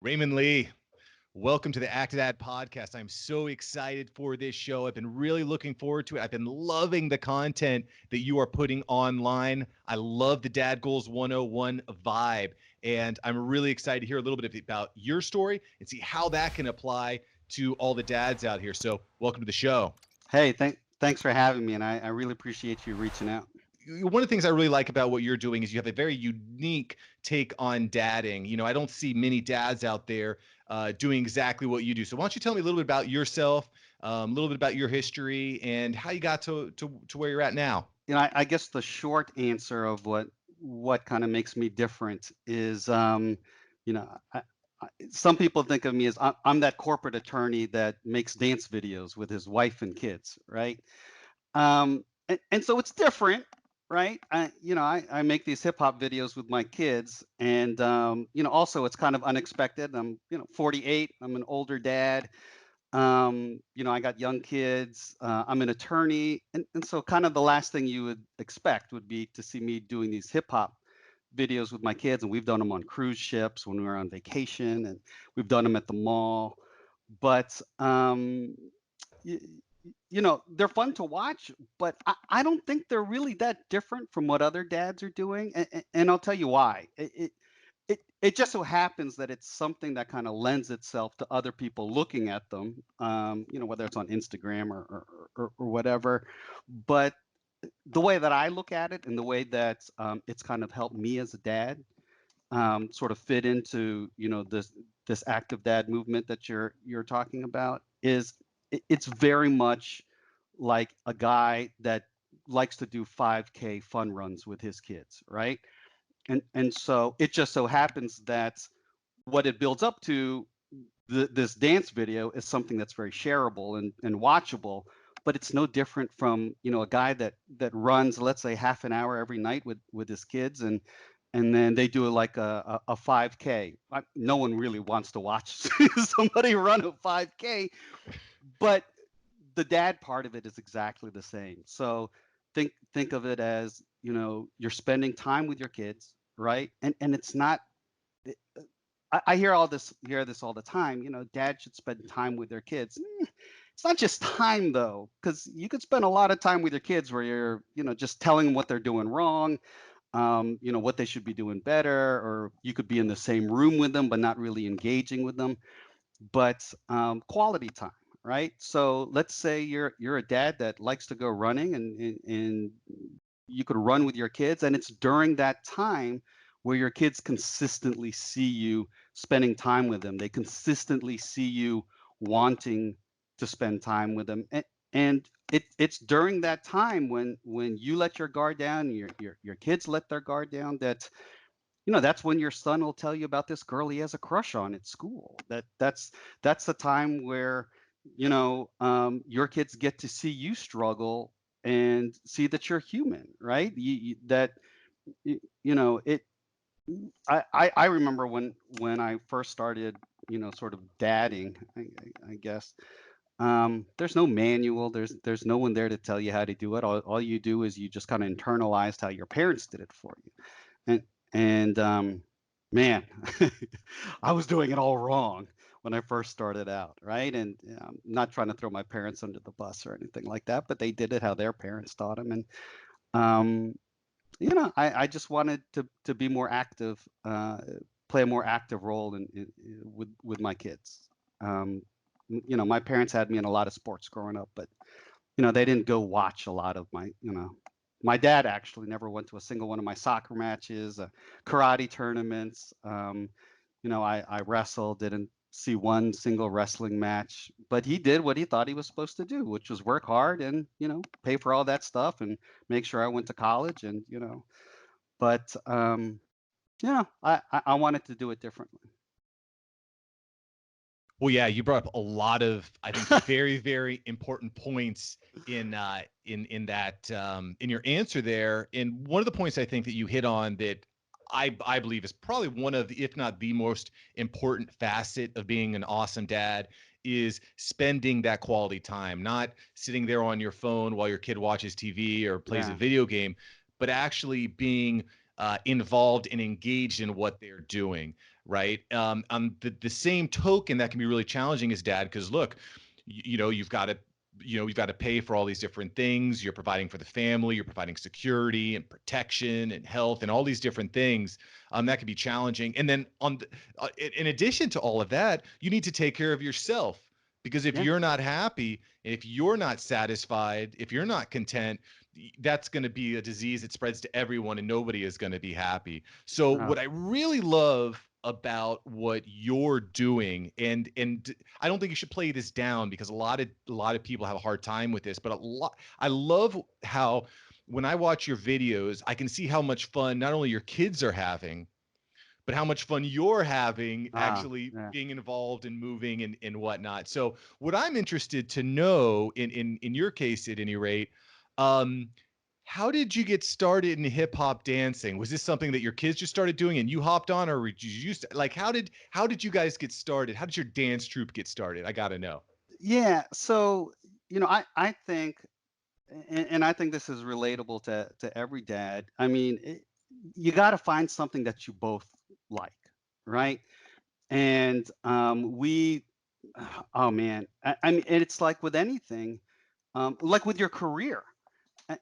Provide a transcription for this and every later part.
Raymond Lee, welcome to the Act Dad podcast. I'm so excited for this show. I've been really looking forward to it. I've been loving the content that you are putting online. I love the Dad Goals 101 vibe, and I'm really excited to hear a little bit about your story and see how that can apply to all the dads out here. So, welcome to the show. Hey, thanks for having me, and I really appreciate you reaching out. One of the things I really like about what you're doing is you have a very unique take on dadding. I don't see many dads out there doing exactly what you do. So why don't you tell me a little bit about yourself, a little bit about your history, and how you got to where you're at now? I guess the short answer of what kind of makes me different is, you know, some people think of me as I'm that corporate attorney that makes dance videos with his wife and kids, right? And so it's different, right? I make these hip hop videos with my kids, and also it's kind of unexpected. I'm 48. I'm an older dad. I got young kids. I'm an attorney, and so kind of the last thing you would expect would be to see me doing these hip hop videos with my kids, and we've done them on cruise ships when we were on vacation, and we've done them at the mall. But y- they're fun to watch, but I don't think they're really that different from what other dads are doing, and I'll tell you why. It just so happens that it's something that kind of lends itself to other people looking at them, whether it's on Instagram or whatever. But the way that I look at it and the way that it's kind of helped me as a dad sort of fit into this active dad movement that you're talking about is it's very much like a guy that likes to do 5K fun runs with his kids, right? And so it just so happens that what it builds up to, this dance video, is something that's very shareable and watchable. But it's no different from a guy that runs, let's say, half an hour every night with his kids, and then they do like a 5K. No one really wants to watch somebody run a 5K, but the dad part of it is exactly the same. So think of it as, you're spending time with your kids, right? And it's not. I hear this all the time. Dad should spend time with their kids. It's not just time though, because you could spend a lot of time with your kids where you're, just telling them what they're doing wrong, what they should be doing better, or you could be in the same room with them but not really engaging with them. But quality time, right? So let's say you're a dad that likes to go running, and you could run with your kids, and it's during that time where your kids consistently see you spending time with them. They consistently see you wanting to spend time with them, and it's during that time when you let your guard down, your kids let their guard down, that's when your son will tell you about this girl he has a crush on at school. That's the time where your kids get to see you struggle and see that you're human, right? That it. I remember when I first started, sort of dadding, I guess. There's no manual. There's no one there to tell you how to do it. All you do is you just kind of internalized how your parents did it for you. And man, I was doing it all wrong when I first started out, right? And I'm not trying to throw my parents under the bus or anything like that, but they did it how their parents taught them. And um, I just wanted to be more active, play a more active role with my kids. My parents had me in a lot of sports growing up, but they didn't go watch a lot of my dad actually never went to a single one of my soccer matches, karate tournaments. I wrestled, didn't see one single wrestling match, but he did what he thought he was supposed to do, which was work hard and, pay for all that stuff and make sure I went to college and, but, I wanted to do it differently. Well, yeah, you brought up a lot of, I think, very, very important points in that in your answer there. And one of the points I think that you hit on that I believe is probably one of, if not the most important facet of being an awesome dad is spending that quality time, not sitting there on your phone while your kid watches TV or plays a Yeah. video game, but actually being involved and engaged in what they're doing. right? On the same token, that can be really challenging as dad, because look, you've got to you've got to pay for all these different things. You're providing for the family, you're providing security and protection and health and all these different things. That can be challenging. And then in addition to all of that, you need to take care of yourself, because if Yeah. you're not happy, if you're not satisfied, if you're not content, that's going to be a disease that spreads to everyone, and nobody is going to be happy. So Oh, what I really love about what you're doing, and I don't think you should play this down, because a lot of people have a hard time with this, but I love how when I watch your videos, I can see how much fun not only your kids are having, but how much fun you're having actually yeah. being involved and moving and whatnot. So what I'm interested to know in your case at any rate, um, how did you get started in hip hop dancing? Was this something that your kids just started doing and you hopped on, or did you used to, like, how did you guys get started? How did your dance troupe get started? I gotta know. Yeah. So, I think, and I think this is relatable to every dad. I mean, you got to find something that you both like, right? And oh man, I mean, and it's like with anything, like with your career. I-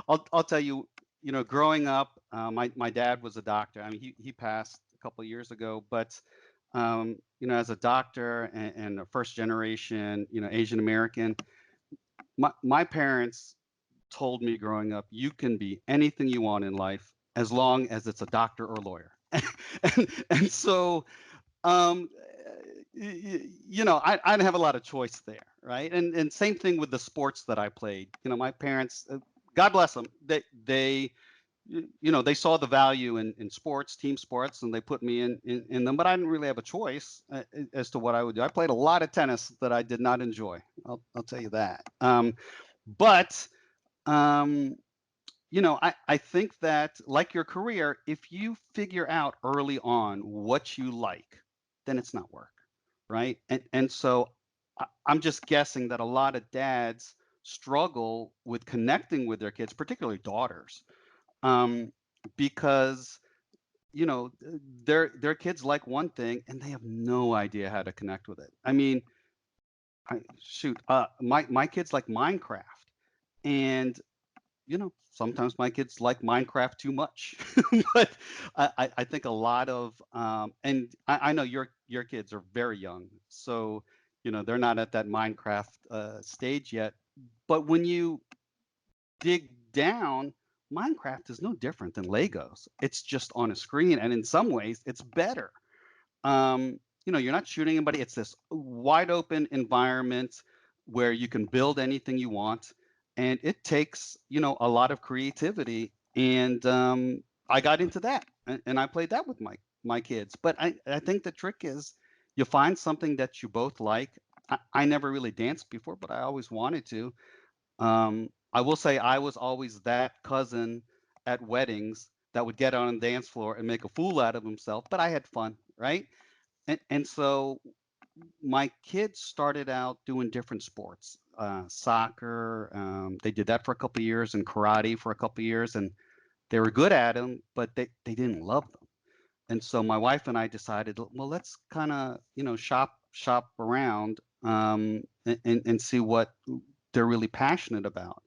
I'll tell you, growing up, my dad was a doctor. I mean, he passed a couple of years ago, but as a doctor and a first generation, Asian American, my parents told me growing up, you can be anything you want in life as long as it's a doctor or lawyer. And so, um, I didn't have a lot of choice there, right? And same thing with the sports that I played. My parents, God bless them, they saw the value in sports, team sports, and they put me in them. But I didn't really have a choice as to what I would do. I played a lot of tennis that I did not enjoy. I'll tell you that. But um, I think that, like your career, if you figure out early on what you like, then it's not work, right? And so I'm just guessing that a lot of dads struggle with connecting with their kids, particularly daughters, um, because their kids like one thing and they have no idea how to connect with it. I mean, my kids like Minecraft, and sometimes my kids like Minecraft too much. But I think a lot of and I know your kids are very young, so they're not at that Minecraft stage yet. But when you dig down, Minecraft is no different than Legos. It's just on a screen, and in some ways, it's better. You're not shooting anybody. It's this wide open environment where you can build anything you want, and it takes a lot of creativity. And I got into that, and I played that with my kids. But I think the trick is you find something that you both like. I never really danced before, but I always wanted to. I will say I was always that cousin at weddings that would get on the dance floor and make a fool out of himself, but I had fun, right? And so my kids started out doing different sports, soccer. They did that for a couple of years, and karate for a couple of years, and they were good at them, but they didn't love them. And so my wife and I decided, well, let's kind of shop around, and see what they're really passionate about.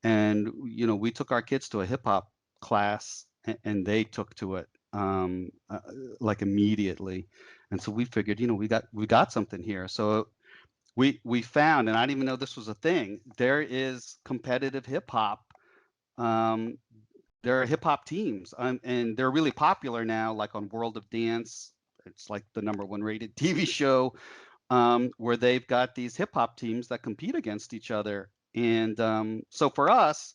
And we took our kids to a hip hop class, and they took to it, like immediately. And so we figured, we got something here. So we found, and I didn't even know this was a thing. There is competitive hip hop. Um, there are hip hop teams, and they're really popular now, like on World of Dance. It's like the number one rated TV show, where they've got these hip hop teams that compete against each other. And so for us,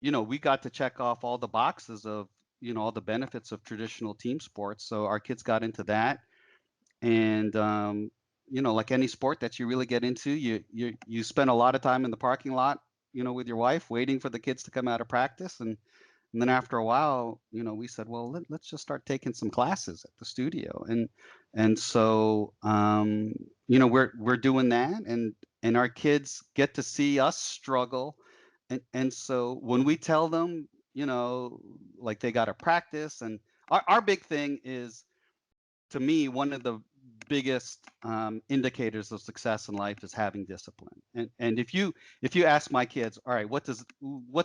we got to check off all the boxes of, all the benefits of traditional team sports. So our kids got into that. And, like any sport that you really get into, you spend a lot of time in the parking lot, with your wife waiting for the kids to come out of practice. And then after a while, we said, well, let's just start taking some classes at the studio. And so, we're doing that, and our kids get to see us struggle. And so when we tell them, like they got to practice, and our big thing is, to me, one of the biggest indicators of success in life is having discipline. And if you ask my kids, all right, what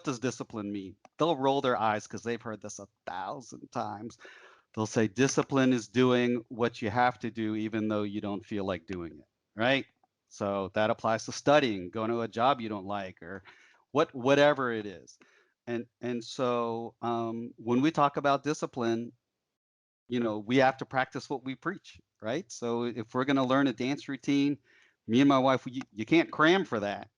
does discipline mean? They'll roll their eyes because they've heard this 1,000 times. They'll say discipline is doing what you have to do even though you don't feel like doing it, right? So that applies to studying, going to a job you don't like, or whatever it is. And so when we talk about discipline, we have to practice what we preach, right? So if we're going to learn a dance routine, me and my wife, you can't cram for that,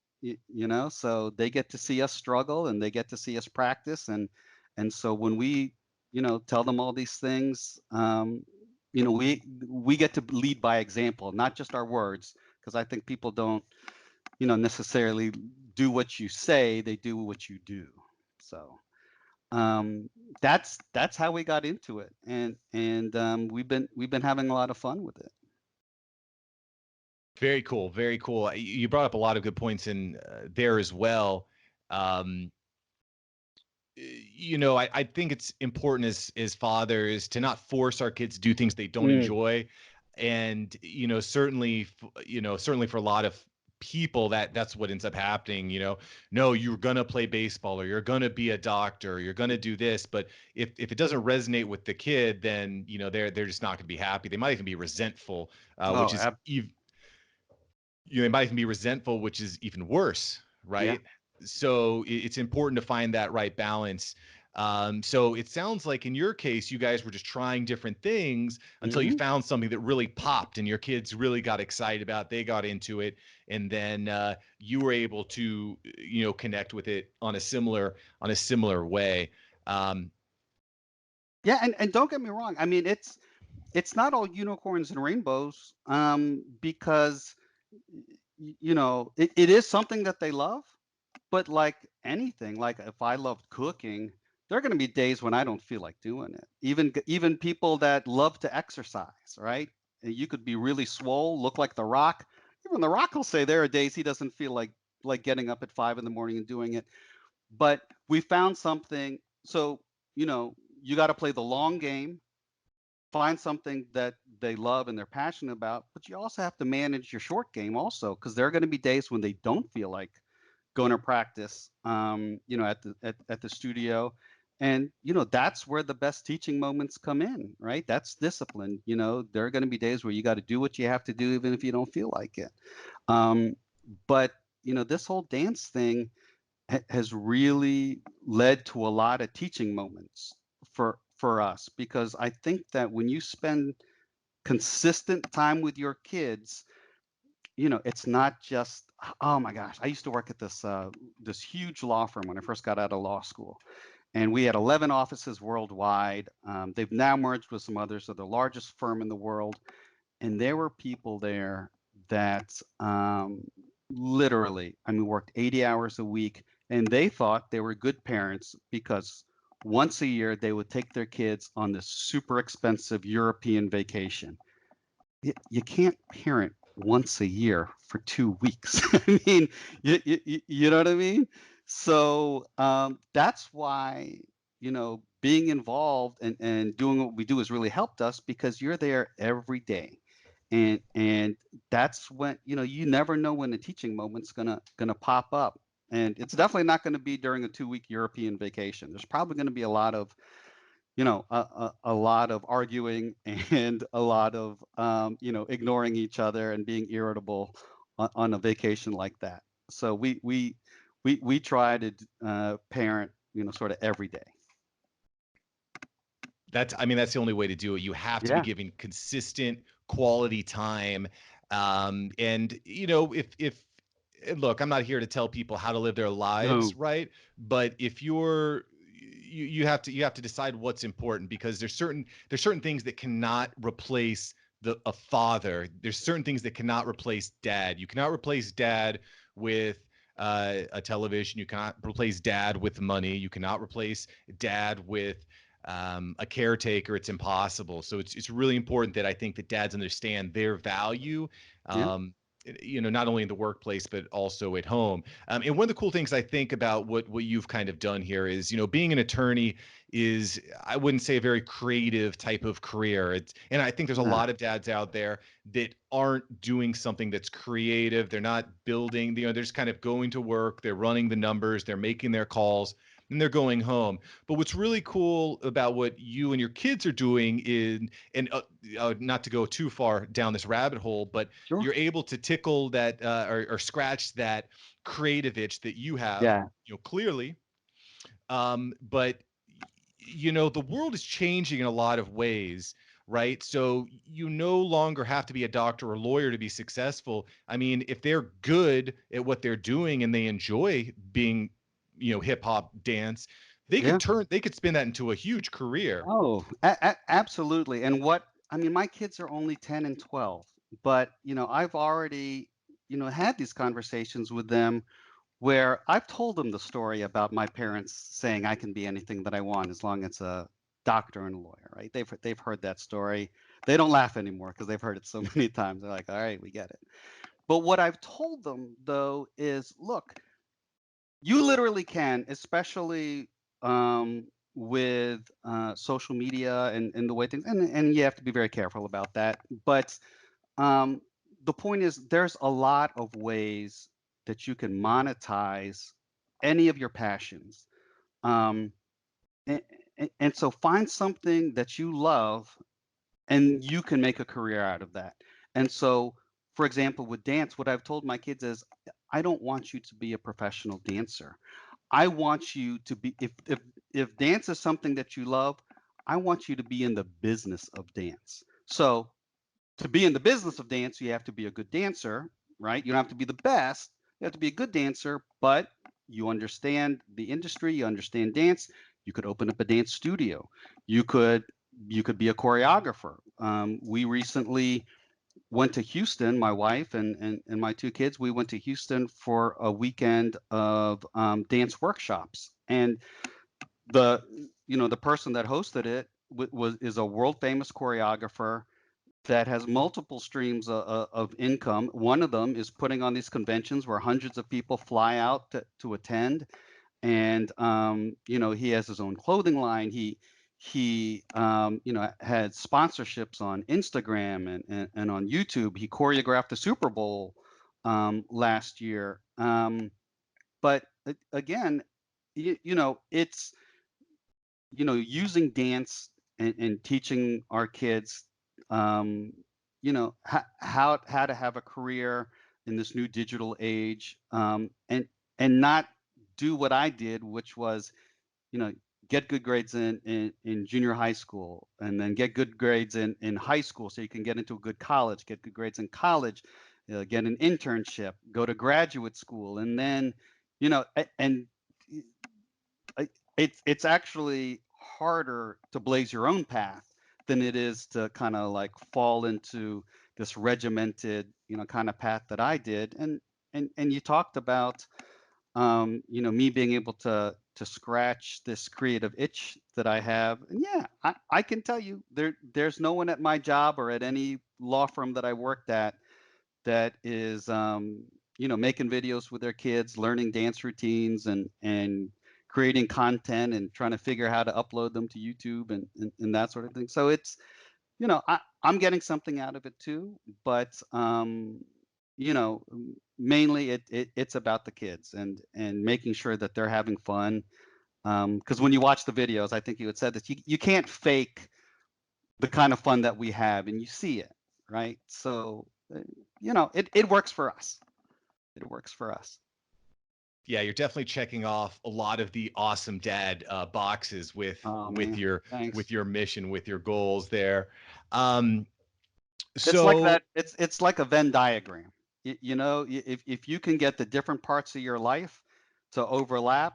so they get to see us struggle and they get to see us practice. And so when we, tell them all these things, we get to lead by example, not just our words, because I think people don't, necessarily do what you say, they do what you do. So um, that's how we got into it, and we've been having a lot of fun with it. Very cool. Very cool. You brought up a lot of good points in there as well. Um, I think it's important as fathers to not force our kids to do things they don't Mm. enjoy. And, certainly for a lot of people that's what ends up happening. No, you're gonna play baseball, or you're gonna be a doctor, or you're gonna do this. But if it doesn't resonate with the kid, then they're just not gonna be happy. They might even be resentful, Oh, which is even they might even be resentful, which is even worse, yeah. right? So it's important to find that right balance. So it sounds like in your case, you guys were just trying different things until you Hmm. found something that really popped and your kids really got excited about, they got into it. And then you were able to, connect with it on a similar way. Um, Yeah, and don't get me wrong. I mean, it's not all unicorns and rainbows, because it is something that they love. But like anything, like if I loved cooking, there are going to be days when I don't feel like doing it. Even people that love to exercise, right? And you could be really swole, look like The Rock. Even The Rock will say there are days he doesn't feel like getting up at 5 in the morning and doing it. But we found something. So you got to play the long game, find something that they love and they're passionate about. But you also have to manage your short game also, because there are going to be days when they don't feel like going to practice, at the studio. And that's where the best teaching moments come in, right? That's discipline. There are going to be days where you got to do what you have to do even if you don't feel like it. Um, but this whole dance thing has really led to a lot of teaching moments for us, because I think that when you spend consistent time with your kids, it's not just, oh my gosh, I used to work at this huge law firm when I first got out of law school, and we had 11 offices worldwide. They've now merged with some others, so the largest firm in the world. And there were people there that, literally, I mean, worked 80 hours a week, and they thought they were good parents because once a year they would take their kids on this super expensive European vacation. You can't parent once a year for 2 weeks. I mean, you know what I mean? So that's why, being involved and doing what we do has really helped us, because you're there every day. And that's when, you never know when the teaching moment's gonna pop up. And it's definitely not going to be during a 2-week European vacation. There's probably going to be a lot of arguing and a lot of, ignoring each other and being irritable on a vacation like that. So we try to parent, sort of every day. That's the only way to do it. You have to be Yeah. giving consistent quality time. And if and look, I'm not here to tell people how to live their lives, No. right? But if you have to decide what's important, because there's certain things that cannot replace a father. There's certain things that cannot replace dad. You cannot replace dad with a television. You cannot replace dad with money. You cannot replace dad with a caretaker. It's impossible. So it's really important that I think that dads understand their value. Yeah. not only in the workplace but also at home. And one of the cool things I think about what you've kind of done here is, being an attorney is, I wouldn't say, a very creative type of career. And I think there's a Yeah. lot of dads out there that aren't doing something that's creative. They're not building, they're just kind of going to work, they're running the numbers, they're making their calls, and they're going home. But what's really cool about what you and your kids are doing is, and not to go too far down this rabbit hole, but Sure. you're able to tickle that, or scratch that creative itch that you have, Yeah. clearly. But the world is changing in a lot of ways, right? So you no longer have to be a doctor or lawyer to be successful. I mean, if they're good at what they're doing and they enjoy being, hip hop dance, Yeah. they could spin that into a huge career. Oh, absolutely. And I mean, my kids are only 10 and 12, but I've already, had these conversations with them where I've told them the story about my parents saying I can be anything that I want as long as it's a doctor and a lawyer, right? They've heard that story. They don't laugh anymore because they've heard it so many times. They're like, "All right, we get it." But what I've told them though is, look, you literally can, especially with social media and the way things, and you have to be very careful about that. But um, the point is, there's a lot of ways that you can monetize any of your passions. Um, and, and so find something that you love and you can make a career out of that. And so, for example, with dance, what I've told my kids is, I don't want you to be a professional dancer. I want you to be, if dance is something that you love, I want you to be in the business of dance. So to be in the business of dance, you have to be a good dancer, right? You don't have to be the best. You have to be a good dancer, but you understand the industry, you understand dance. You could open up a dance studio. You could you could be a choreographer. We recently went to Houston, my wife and my two kids. We went to Houston for a weekend of dance workshops, and the the person that hosted it was is a world famous choreographer that has multiple streams of income. One of them is putting on these conventions where hundreds of people fly out to attend. And he has his own clothing line. He had sponsorships on Instagram and on YouTube. He choreographed the Super Bowl last year. But again, it's using dance and teaching our kids, how to have a career in this new digital age, and not do what I did, which was, you know, get good grades in junior high school, and then get good grades in high school so you can get into a good college, get good grades in college, get an internship, go to graduate school, and then, and it's actually harder to blaze your own path than it is to kind of like fall into this regimented, kind of path that I did. And you talked about, me being able to scratch this creative itch that I have. And yeah, I can tell you, there's no one at my job or at any law firm that I worked at that is, making videos with their kids, learning dance routines, and creating content and trying to figure how to upload them to YouTube and that sort of thing. So it's, I'm getting something out of it too, but mainly it's about the kids and making sure that they're having fun. Because when you watch the videos, I think you had said that you can't fake the kind of fun that we have, and you see it, right? So, it works for us. It works for us. Yeah, you're definitely checking off a lot of the awesome dad boxes with Oh with man, your with thanks. your mission, with your goals there. Um, It's like so that. It's like a Venn diagram. If you can get the different parts of your life to overlap,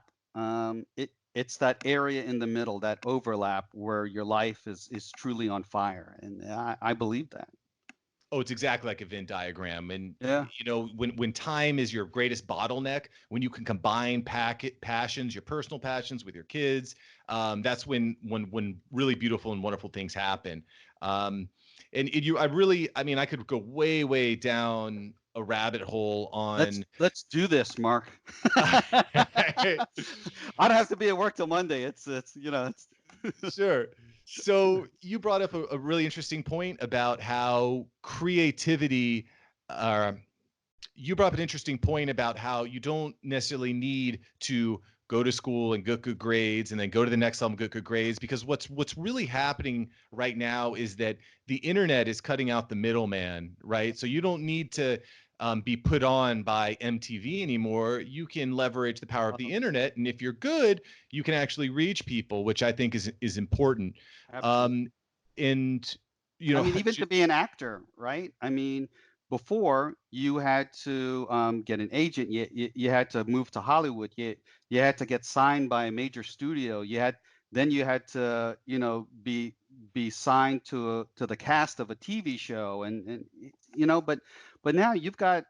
it's that area in the middle, that overlap where your life is truly on fire, and I believe that. Oh, it's exactly like a Venn diagram. And Yeah. when time is your greatest bottleneck, when you can combine passions, your personal passions with your kids, that's when really beautiful and wonderful things happen. And I mean, I could go way down a rabbit hole Let's on let's do this, Mark. I don't have to be at work till Monday. It's it's Sure. So you brought up a really interesting point about how creativity, uh, you brought up an interesting point about how you don't necessarily need to go to school and get good grades and then go to the next level and get good grades, because what's really happening right now is that the internet is cutting out the middleman, right? So you don't need to be put on by MTV anymore. You can leverage the power of the internet, and if you're good, you can actually reach people, which I think is important. absolutely. Um, and you I know, mean, even to be an actor, right? I mean, before you had to get an agent, you had to move to Hollywood, you had to get signed by a major studio. You had to, be signed to the cast of a TV show, but now you've got,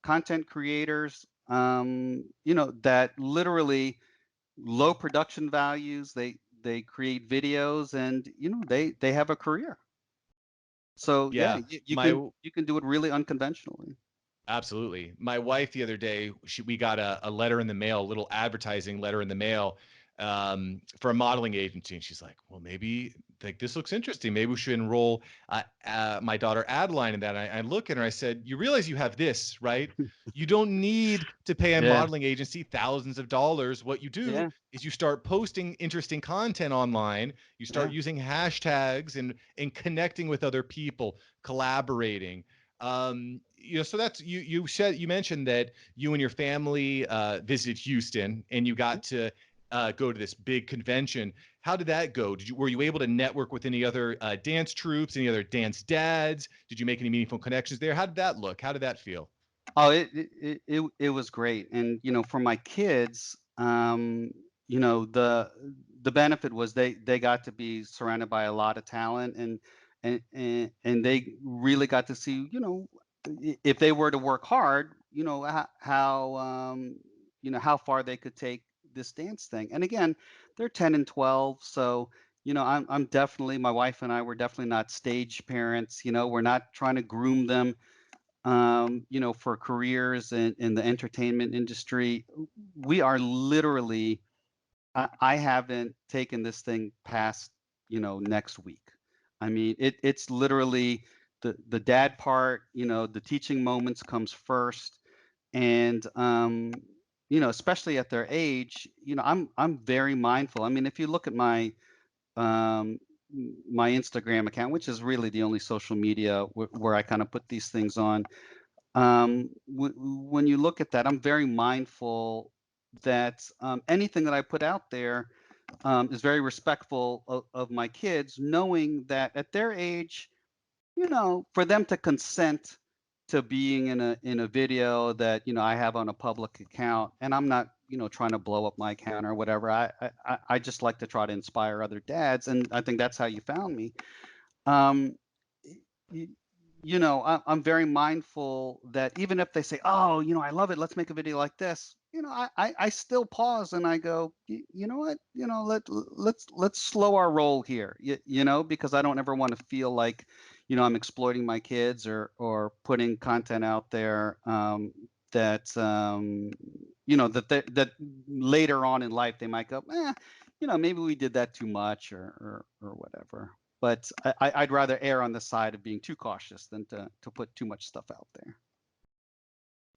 content creators, that literally low production values. They create videos, and they have a career. So yeah, yeah, you my can you can do it really unconventionally. absolutely. My wife the other day, we got a letter in the mail, a little advertising letter in the mail for a modeling agency, and she's like, "Well, maybe like this looks interesting. Maybe we should enroll my daughter Adeline in that." I look at her, I said, "You realize you have this, right? You don't need to pay a Yeah, modeling agency thousands of dollars. What you do yeah, is you start posting interesting content online. You start yeah. using hashtags and connecting with other people, collaborating." So that's you mentioned that you and your family visited Houston and you got to go to this big convention. How did that go? Were you able to network with any other dance troupes, any other dance dads? Did you make any meaningful connections there? How did that look? How did that feel? Oh, it was great. And for my kids, the benefit was they got to be surrounded by a lot of talent, and they really got to see, if they were to work hard, how far they could take this dance thing. And again, they're 10 and 12, so I'm definitely, my wife and I were definitely not stage parents. We're not trying to groom them, for careers in the entertainment industry. We are literally, I haven't taken this thing past, next week. I mean, it's literally the dad part, the teaching moments comes first. And, especially at their age, I'm very mindful. I mean, if you look at um, my Instagram account, which is really the only social media where I kind of put these things on, when you look at that, I'm very mindful that anything that I put out there is very respectful of my kids, knowing that at their age, for them to consent to being in a video that I have on a public account, and I'm not trying to blow up my account or whatever. I just like to try to inspire other dads, and I think that's how you found me. Um, y- I'm very mindful that even if they say, "Oh, I love it. Let's make a video like this," I still pause and I go, You know what? Let's slow our roll here. Because I don't ever want to feel like, I'm exploiting my kids or putting content out there that that later on in life they might go, maybe we did that too much or whatever. But I'd rather err on the side of being too cautious than to put too much stuff out there.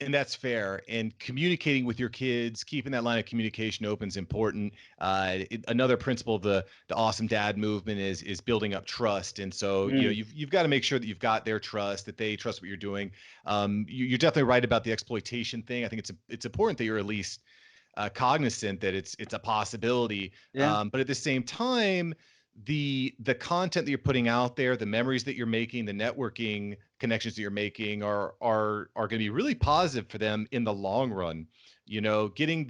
And that's fair. And communicating with your kids, keeping that line of communication open is important. Another principle of the awesome dad movement is building up trust. And so Mm, you've got to make sure that you've got their trust, that they trust what you're doing. You're definitely right about the exploitation thing. I think it's important that you're at least cognizant that it's a possibility. yeah, But at the same time, the content that you're putting out there, the memories that you're making, the networking connections that you're making are going to be really positive for them in the long run. Getting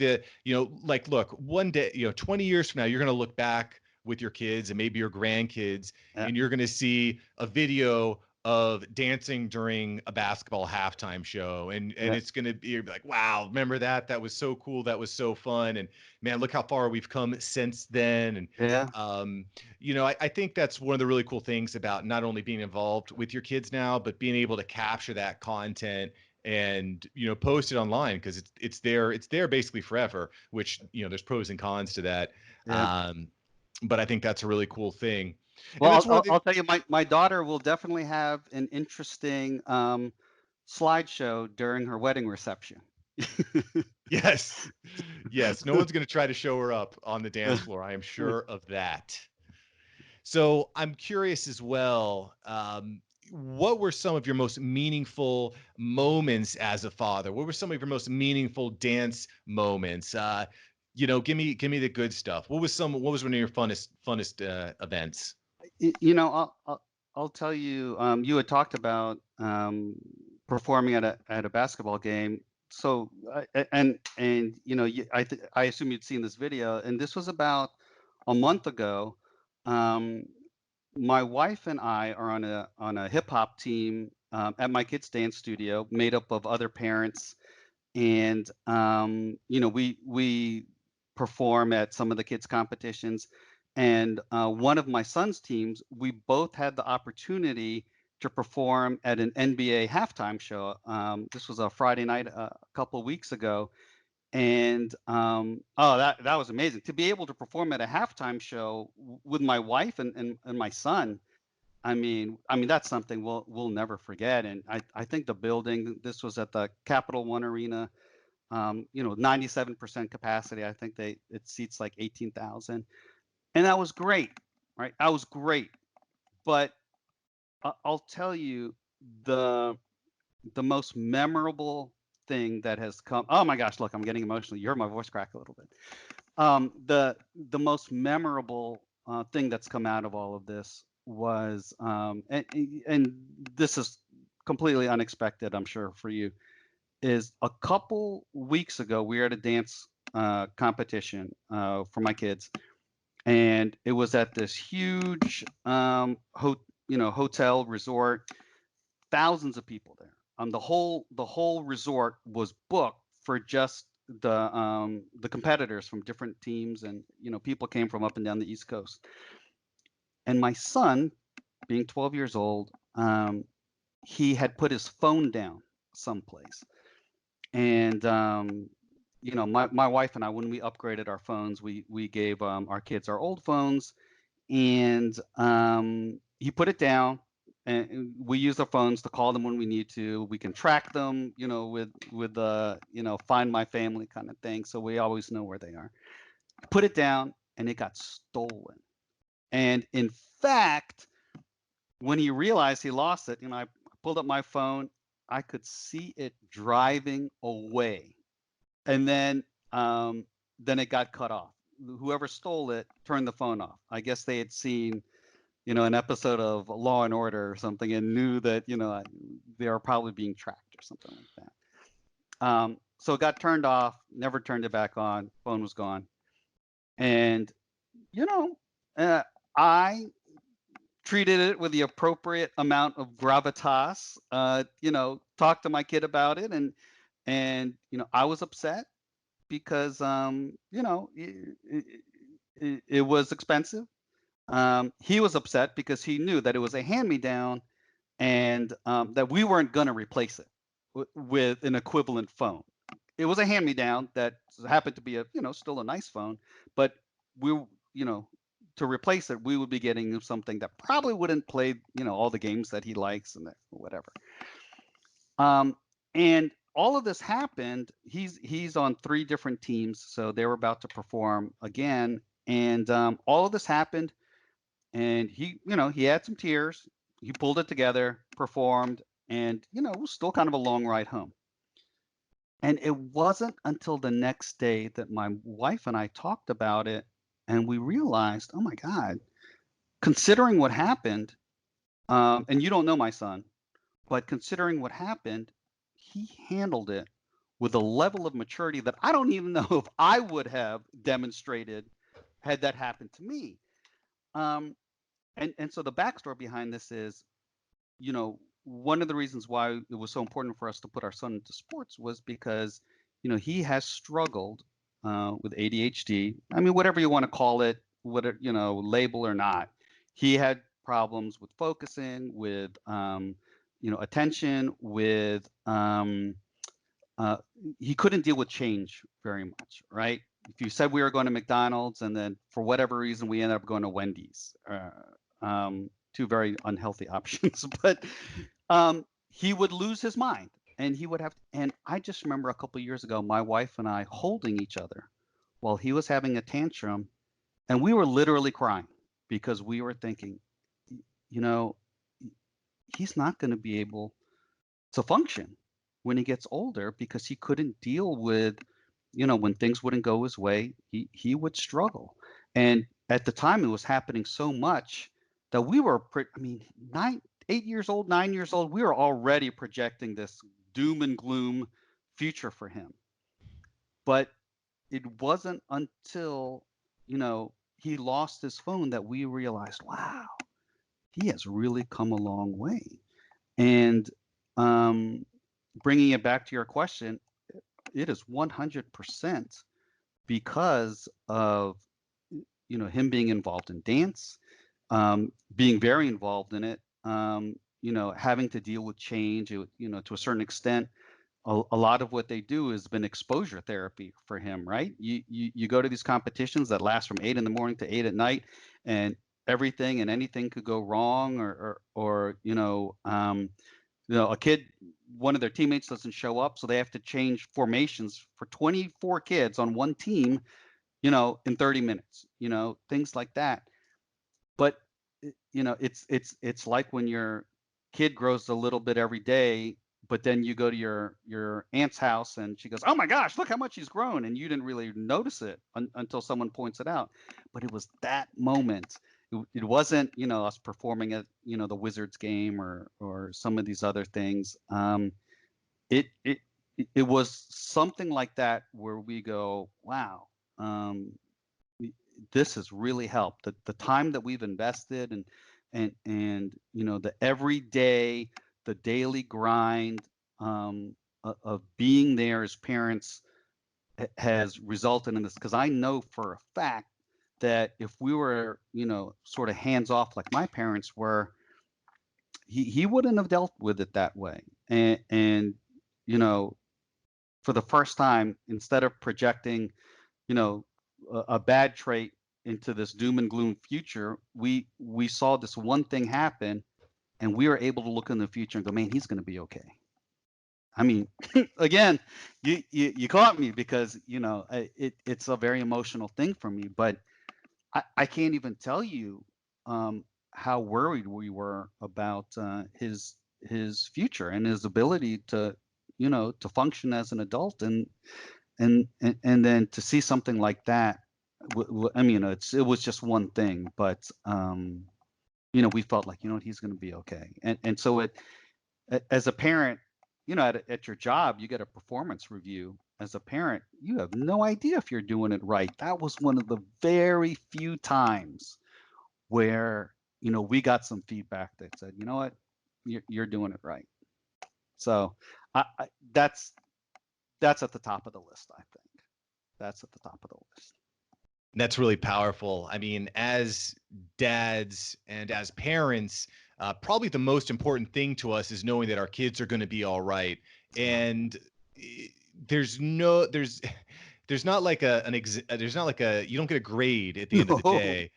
like, look, one day, 20 years from now, you're going to look back with your kids and maybe your grandkids, yeah, and you're going to see a video of dancing during a basketball halftime show, and yeah, it's going to be like, wow, remember that was so cool, that was so fun, and man, look how far we've come since then. And yeah, um I think that's one of the really cool things about not only being involved with your kids now, but being able to capture that content and post it online, because it's there basically forever, which there's pros and cons to that. Yeah. But I think that's a really cool thing. And Well, that's one of the I'll tell you, my daughter will definitely have an interesting slideshow during her wedding reception. Yes. Yes, no one's going to try to show her up on the dance floor, I am sure of that. So I'm curious as well, what were some of your most meaningful moments as a father? What were some of your most meaningful dance moments? Give me the good stuff. What was one of your funnest events? You know, I'll tell you. You had talked about performing at a basketball game. So and I assume you'd seen this video, and this was about a month ago. Um, my wife and I are on a hip hop team at my kids' dance studio, made up of other parents, and we perform at some of the kids' competitions. And one of my son's teams, we both had the opportunity to perform at an NBA halftime show. This was a Friday night a couple of weeks ago, and oh, that was amazing to be able to perform at a halftime show with my wife and my son. I mean that's something we'll never forget. And I think the building, this was at the Capital One Arena, 97% capacity. I think it seats like 18,000, and that was great, right? That was great. But I'll tell you, the the most memorable thing that has come. Oh my gosh, look, I'm getting emotional. You heard my voice crack a little bit. The most memorable thing that's come out of all of this was, and this is completely unexpected, I'm sure for you, is a couple weeks ago we were at a dance competition for my kids, and it was at this huge hotel resort, thousands of people there. The whole resort was booked for just the competitors from different teams, and people came from up and down the East Coast. And my son, being 12 years old, he had put his phone down someplace. And my wife and I, when we upgraded our phones, we gave our kids our old phones, and he put it down. And we use our phones to call them when we need to. We can track them, with the find my family kind of thing, so we always know where they are. Put it down, and it got stolen. And in fact, when he realized he lost it, I pulled up my phone. I could see it driving away, and then it got cut off. Whoever stole it turned the phone off. I guess they had seen, an episode of Law and Order or something, and knew that, they are probably being tracked or something like that. So it got turned off, never turned it back on. Phone was gone. And, you know, uh, I treated it with the appropriate amount of gravitas. Talked to my kid about it, and I was upset because it was expensive. He was upset because he knew that it was a hand-me-down, and that we weren't going to replace it with an equivalent phone. It was a hand-me-down that happened to be still a nice phone, but we, you know, to replace it, we would be getting him something that probably wouldn't play, all the games that he likes and whatever. And all of this happened. He's on 3 different teams, so they were about to perform again, and all of this happened, and he had some tears. He pulled it together, performed, and it was still kind of a long ride home. And it wasn't until the next day that my wife and I talked about it, and we realized, oh my God, considering what happened, and you don't know my son, but considering what happened, he handled it with a level of maturity that I don't even know if I would have demonstrated had that happened to me. Um, and so the backstory behind this is, one of the reasons why it was so important for us to put our son into sports was because, he has struggled with ADHD. I mean, whatever you want to call it, whatever, label or not, he had problems with focusing, with attention, with uh, he couldn't deal with change very much, right? If you said we were going to McDonald's and then for whatever reason we ended up going to Wendy's, two very unhealthy options, but he would lose his mind, and he would have. And I just remember a couple of years ago, my wife and I holding each other while he was having a tantrum, and we were literally crying because we were thinking, you know, he's not going to be able to function when he gets older because he couldn't deal with, when things wouldn't go his way, he would struggle. And at the time, it was happening so much that we were, I mean, 8 years old, 9 years old, we were already projecting this doom and gloom future for him. But it wasn't until, he lost his phone that we realized, wow, he has really come a long way. And um, bringing it back to your question, it is 100% because of him being involved in dance, being very involved in it, having to deal with change, to a certain extent. A lot of what they do has been exposure therapy for him, right? You go to these competitions that last from 8 in the morning to 8 at night, and everything and anything could go wrong, or a kid, one of their teammates doesn't show up, so they have to change formations for 24 kids on one team, in 30 minutes, things like that. But it's like when your kid grows a little bit every day, but then you go to your aunt's house and she goes, "Oh my gosh, look how much he's grown," and you didn't really notice it until someone points it out. But it was that moment. It wasn't, us performing at, the Wizards game, or some of these other things. It it it was something like that where we go, wow, um, this has really helped. The time that we've invested, and the everyday, the daily grind, of being there as parents, has resulted in this. Because I know for a fact that if we were, sort of hands off like my parents were, he wouldn't have dealt with it that way. And you know for the first time, instead of projecting, you know a bad trait into this doom and gloom future, we saw this one thing happen, and we were able to look in the future and go, man, he's going to be okay. I mean, again, you caught me, because it's a very emotional thing for me, but I can't even tell you how worried we were about his future and his ability to function as an adult. And then to see something like that, I mean, it was just one thing, but we felt like, he's going to be okay. And so as a parent, at your job, you get a performance review. As a parent, you have no idea if you're doing it right. That was one of the very few times where, we got some feedback that said, you know what, you're doing it right. So I that's at the top of the list, I think. That's at the top of the list. That's really powerful. I mean, as dads and as parents, probably the most important thing to us is knowing that our kids are going to be all right. And eh, there's no, there's not like there's not like you don't get a grade at the end of the No, day.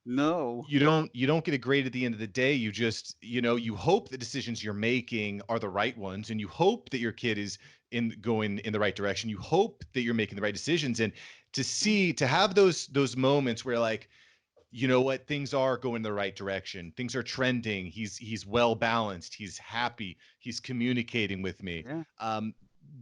no. You don't get a grade at the end of the day. You just, you hope the decisions you're making are the right ones, and you hope that your kid is going in the right direction. You hope that you're making the right decisions. And to have those moments where, like, you know what, things are going the right direction, things are trending, he's well balanced, he's happy, he's communicating with me. Yeah.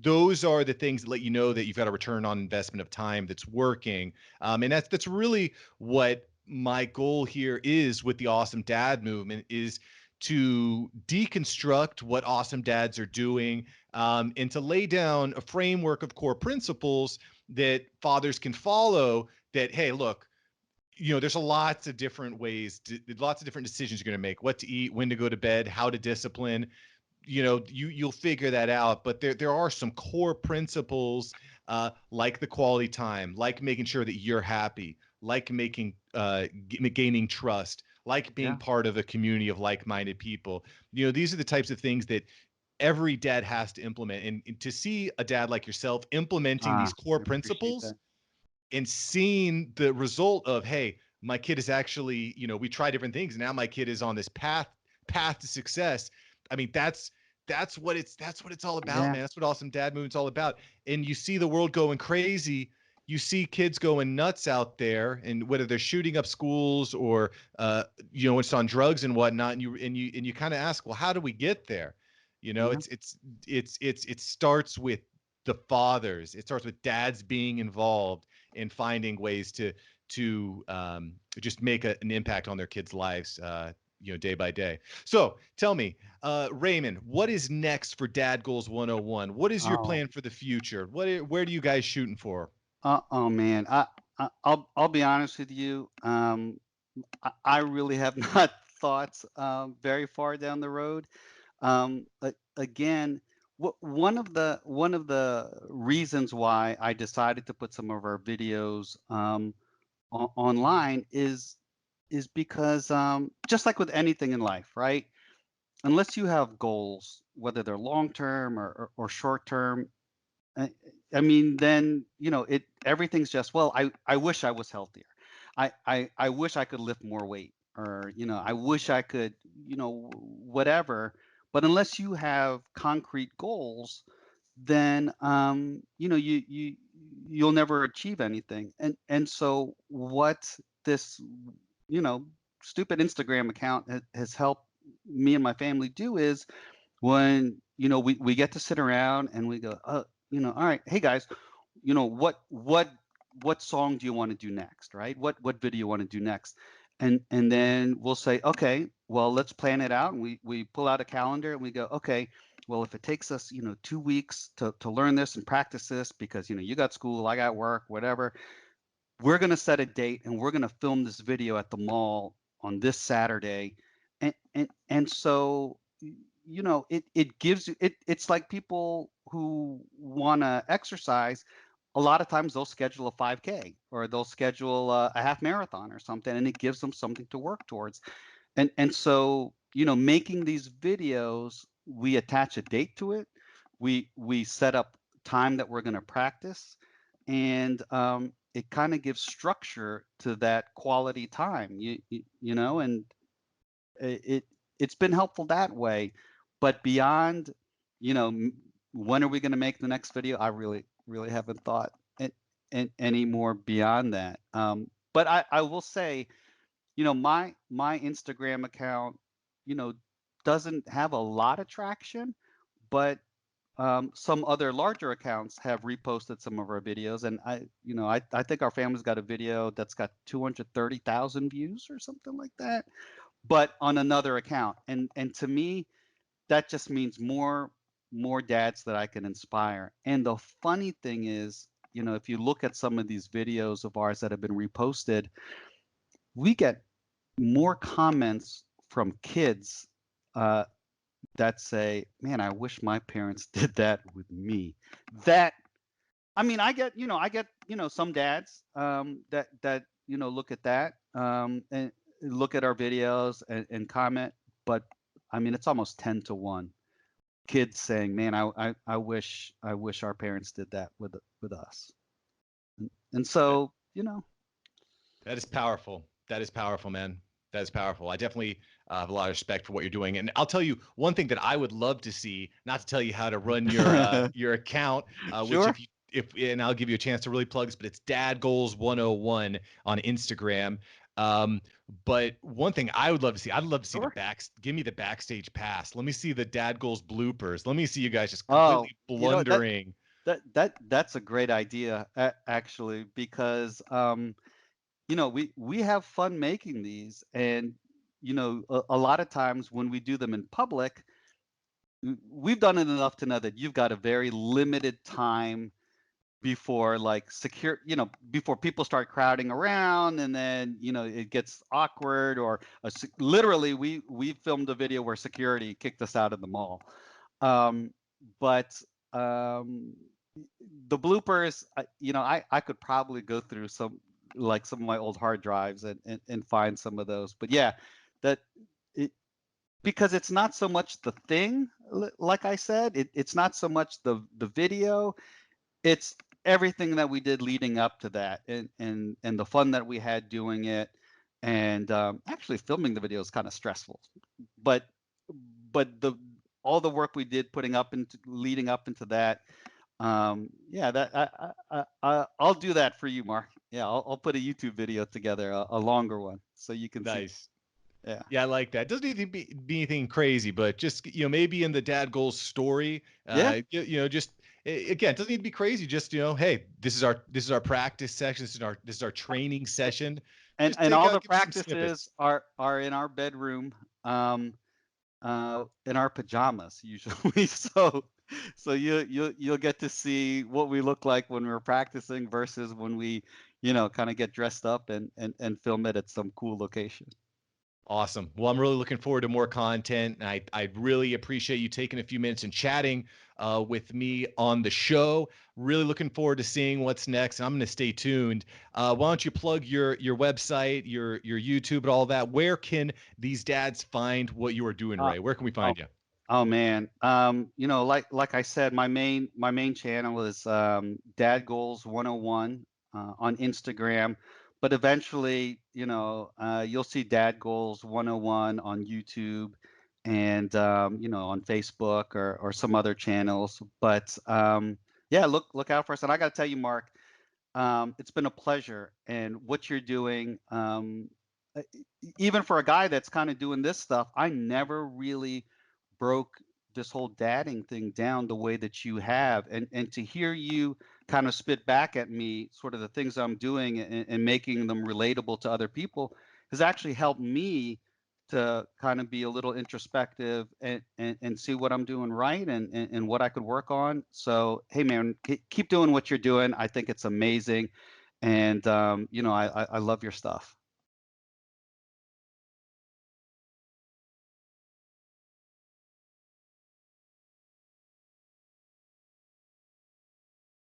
Those are the things that let you know that you've got a return on investment of time that's working. And that's really what my goal here is with the Awesome Dad movement, is to deconstruct what awesome dads are doing, and to lay down a framework of core principles that fathers can follow. That, hey, look, there's a lots of different ways, lots of different decisions you're going to make: what to eat, when to go to bed, how to discipline. You'll figure that out. But there are some core principles, like the quality time, like making sure that you're happy, like gaining trust, like being Yeah. part of a community of like-minded people. You know, these are the types of things that every dad has to implement. And to see a dad like yourself implementing these core I appreciate principles that. and seeing the result of, hey, my kid is actually, you know, we try different things and now my kid is on this path to success. I mean, that's what it's all about, Yeah. man. That's what Awesome Dad Movement's all about. And you see the world going crazy. You see kids going nuts out there, and whether they're shooting up schools or you know, it's on drugs and whatnot. And you kind of ask, well, how do we get there? You know, Yeah. it starts with the fathers. It starts with dads being involved and finding ways to just make an impact on their kids' lives, you know, day by day. So tell me, Raymond, what is next for Dad Goals 101? What is your Oh. plan for the future? Where do you guys shooting for? Oh man. I'll be honest with you. I really have not thought very far down the road. Again, one of the reasons why I decided to put some of our videos online is because just like with anything in life, right? Unless you have goals, whether they're long term or short term, I, I mean, then it everything's just well. I wish I was healthier. I wish I could lift more weight, or I wish I could, whatever. But unless you have concrete goals, then you'll never achieve anything. And so what this you know stupid Instagram account has helped me and my family do is when we get to sit around and we go, all right, hey guys, what song do you want to do next, right? What video you want to do next? And then we'll say, okay, well, let's plan it out. And we pull out a calendar and we go, okay, well, if it takes us 2 weeks to learn this and practice this, because you got school, I got work, whatever, we're going to set a date and we're going to film this video at the mall on this Saturday. And so it gives you it's like people who want to exercise. A lot of times they'll schedule a 5K or they'll schedule a half marathon or something, and it gives them something to work towards. And so making these videos, we attach a date to it. We set up time that we're going to practice, and it kind of gives structure to that quality time. And it it's been helpful that way. But beyond, when are we going to make the next video? I really haven't thought any more beyond that. But I will say, my Instagram account, you know, doesn't have a lot of traction, but some other larger accounts have reposted some of our videos, and I think our family's got a video that's got 230,000 views or something like that, but on another account. And to me, that just means more dads that I can inspire. And the funny thing is, if you look at some of these videos of ours that have been reposted, we get more comments from kids uh, that say, "Man, I wish my parents did that with me." That I mean, I get some dads that look at that and look at our videos and comment, but I mean, it's almost 10 to 1. Kids saying, "Man, I wish our parents did that with us." And so, That is powerful. That is powerful, man. That is powerful. I definitely have a lot of respect for what you're doing. And I'll tell you one thing that I would love to see, not to tell you how to run your account, which sure. if and I'll give you a chance to really plug this, but it's Dad Goals 101 on Instagram. Um, but one thing I would love to see, I'd love to see Sure. give me the backstage pass. Let me see the Dad Goals bloopers. Let me see you guys just Oh, completely that blundering. that's a great idea, actually, because we have fun making these, and a lot of times when we do them in public, we've done it enough to know that you've got a very limited time before, like, before people start crowding around, and then it gets awkward, or literally we filmed a video where security kicked us out of the mall. um, but um, the bloopers, I could probably go through like some of my old hard drives and find some of those. But yeah, that it, because it's not so much the thing, like I said, it's not so much the video, it's everything that we did leading up to that, and the fun that we had doing it. And actually filming the video is kind of stressful, but the all the work we did putting up into leading up into that, yeah, that I'll do that for you, Mark. Yeah, I'll put a YouTube video together, a longer one, so you can see. Nice. Yeah. Yeah, I like that. Doesn't need to be anything crazy, but just maybe in the dad goals story, Yeah. just again, it doesn't need to be crazy. Just hey, this is our practice session. This is our training session. and Just and all the give some snippets. practices are in our bedroom, in our pajamas usually. So you'll get to see what we look like when we're practicing versus when we, kind of get dressed up and film it at some cool location. Awesome. Well, I'm really looking forward to more content. And I really appreciate you taking a few minutes and chatting with me on the show. Really looking forward to seeing what's next. I'm going to stay tuned. Why don't you plug your website, your YouTube, and all that? Where can these dads find what you are doing, Uh, Ray? Where can we oh, find you? oh man, like I said, my main channel is Dad Goals 101 on Instagram, but eventually, you'll see Dad Goals 101 on YouTube, and on Facebook or some other channels. But yeah, look out for us. And I got to tell you, Mark, it's been a pleasure, and what you're doing. Uh, Even for a guy that's kind of doing this stuff, I never really broke this whole dadding thing down the way that you have, and to hear you kind of spit back at me sort of the things I'm doing, and making them relatable to other people has actually helped me to kind of be a little introspective, and see what I'm doing right, and what I could work on. So hey man, keep doing what you're doing. I think it's amazing, and I love your stuff.